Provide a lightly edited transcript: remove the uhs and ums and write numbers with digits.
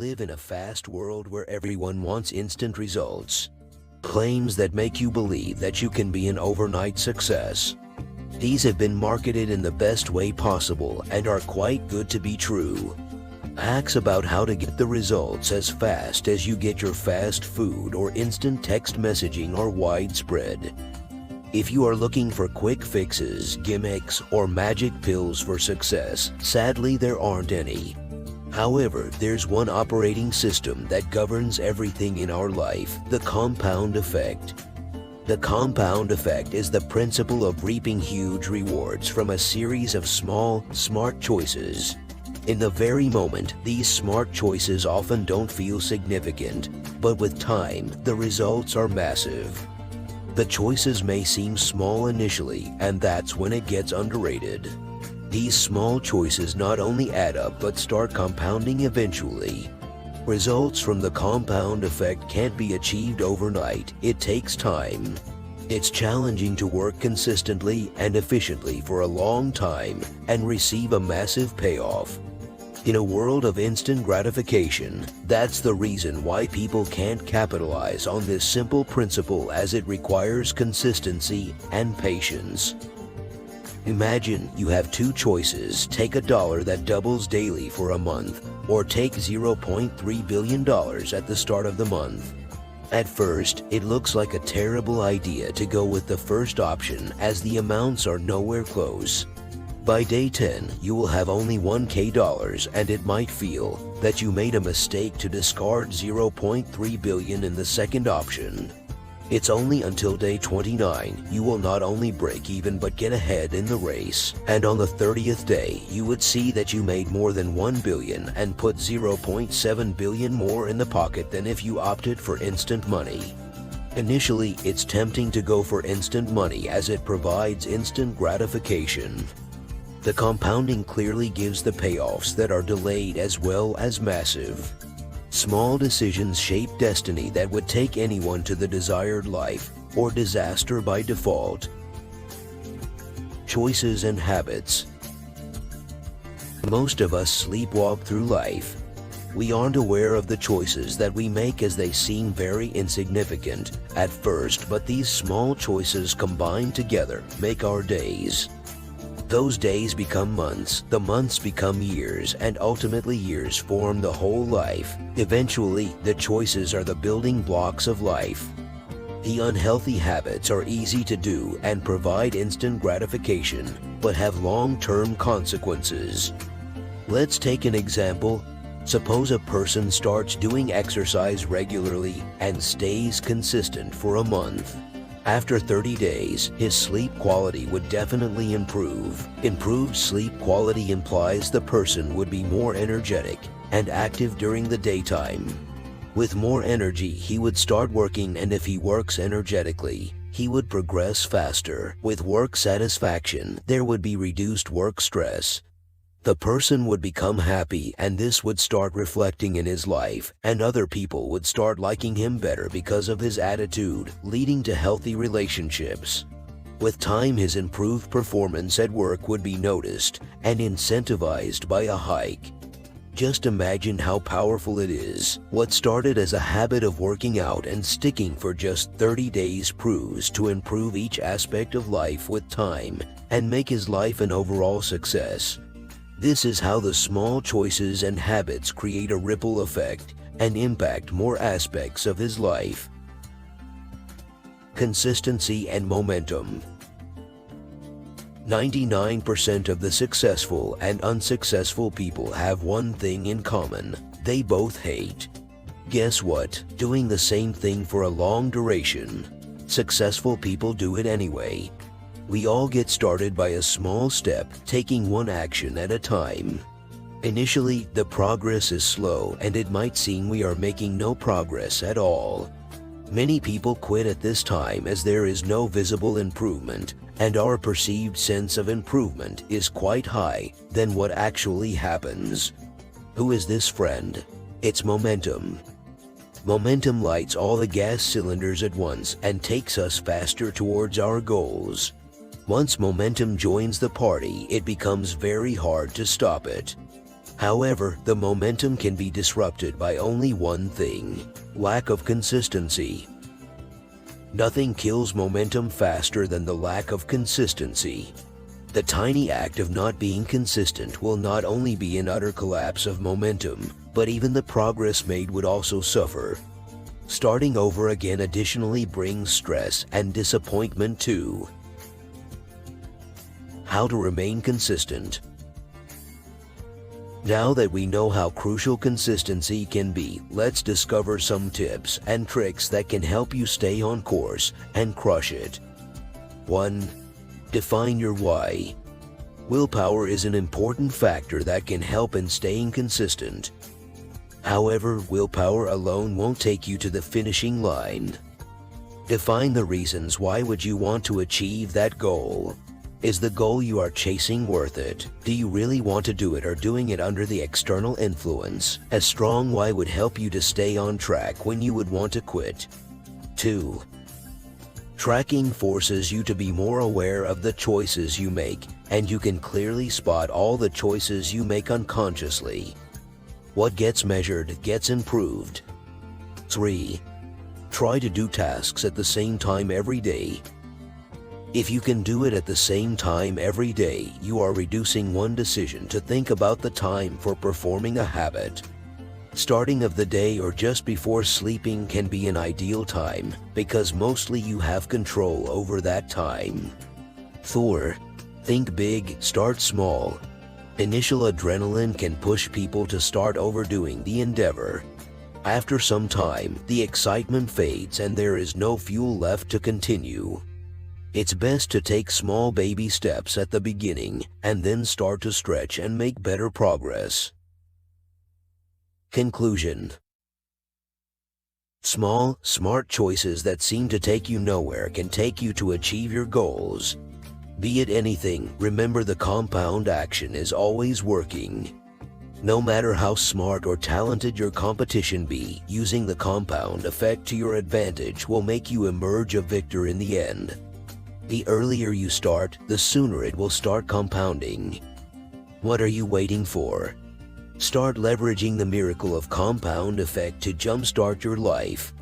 live in a fast world where everyone wants instant results. Claims that make you believe that you can be an overnight success. These have been marketed in the best way possible and are quite good to be true. Hacks about how to get the results as fast as you get your fast food or instant text messaging are widespread. If you are looking for quick fixes, gimmicks, or magic pills for success, sadly there aren't any. However, there's one operating system that governs everything in our life: the compound effect. The compound effect is the principle of reaping huge rewards from a series of small, smart choices. In the very moment, these smart choices often don't feel significant, but with time, the results are massive. The choices may seem small initially, and that's when it gets underrated. These small choices not only add up but start compounding eventually. Results from the compound effect can't be achieved overnight. It takes time. It's challenging to work consistently and efficiently for a long time and receive a massive payoff. In a world of instant gratification, that's the reason why people can't capitalize on this simple principle, as it requires consistency and patience. Imagine you have two choices: take $1 that doubles daily for a month, or take $0.3 billion at the start of the month. At first, it looks like a terrible idea to go with the first option, as the amounts are nowhere close. By day 10, you will have only $1,000 and it might feel that you made a mistake to discard $0.3 billion in the second option. It's only until day 29 you will not only break even but get ahead in the race, and on the 30th day you would see that you made more than $1 billion and put $0.7 billion more in the pocket than if you opted for instant money. Initially, it's tempting to go for instant money as it provides instant gratification. The compounding clearly gives the payoffs that are delayed as well as massive. Small decisions shape destiny that would take anyone to the desired life or disaster by default. Choices and habits. Most of us sleepwalk through life. We aren't aware of the choices that we make, as they seem very insignificant at first, but these small choices combined together make our days. Those days become months, the months become years, and ultimately years form the whole life. Eventually, the choices are the building blocks of life. The unhealthy habits are easy to do and provide instant gratification, but have long-term consequences. Let's take an example. Suppose a person starts doing exercise regularly and stays consistent for a month. After 30 days, his sleep quality would definitely improve. Improved sleep quality implies the person would be more energetic and active during the daytime. With more energy, he would start working, and if he works energetically, he would progress faster. With work satisfaction, there would be reduced work stress. The person would become happy, and this would start reflecting in his life, and other people would start liking him better because of his attitude, leading to healthy relationships. With time, his improved performance at work would be noticed and incentivized by a hike. Just imagine how powerful it is. What started as a habit of working out and sticking for just 30 days proves to improve each aspect of life with time and make his life an overall success. This is how the small choices and habits create a ripple effect and impact more aspects of his life. Consistency and momentum. 99% of the successful and unsuccessful people have one thing in common: they both hate. Guess what? Doing the same thing for a long duration. Successful people do it anyway. We all get started by a small step, taking one action at a time. Initially, the progress is slow, and it might seem we are making no progress at all. Many people quit at this time as there is no visible improvement, and our perceived sense of improvement is quite high than what actually happens. Who is this friend? It's momentum. Momentum lights all the gas cylinders at once and takes us faster towards our goals. Once momentum joins the party, it becomes very hard to stop it. However, the momentum can be disrupted by only one thing: lack of consistency. Nothing kills momentum faster than the lack of consistency. The tiny act of not being consistent will not only be an utter collapse of momentum, but even the progress made would also suffer. Starting over again additionally brings stress and disappointment too. How to remain consistent. Now that we know how crucial consistency can be, let's discover some tips and tricks that can help you stay on course and crush it. 1. Define your why. Willpower is an important factor that can help in staying consistent. However, willpower alone won't take you to the finishing line. Define the reasons why would you want to achieve that goal. Is the goal you are chasing worth it? Do you really want to do it, or doing it under the external influence? A strong why would help you to stay on track when you would want to quit. 2. Tracking forces you to be more aware of the choices you make, and you can clearly spot all the choices you make unconsciously. What gets measured gets improved. 3. Try to do tasks at the same time every day. If you can do it at the same time every day, you are reducing one decision to think about the time for performing a habit. Starting of the day or just before sleeping can be an ideal time, because mostly you have control over that time. 4. Think big, start small. Initial adrenaline can push people to start overdoing the endeavor. After some time, the excitement fades and there is no fuel left to continue. It's best to take small baby steps at the beginning and then start to stretch and make better progress. Conclusion. Small, smart choices that seem to take you nowhere can take you to achieve your goals. Be it anything, remember the compound action is always working. No matter how smart or talented your competition be, using the compound effect to your advantage will make you emerge a victor in the end. The earlier you start, the sooner it will start compounding. What are you waiting for? Start leveraging the miracle of compound effect to jumpstart your life.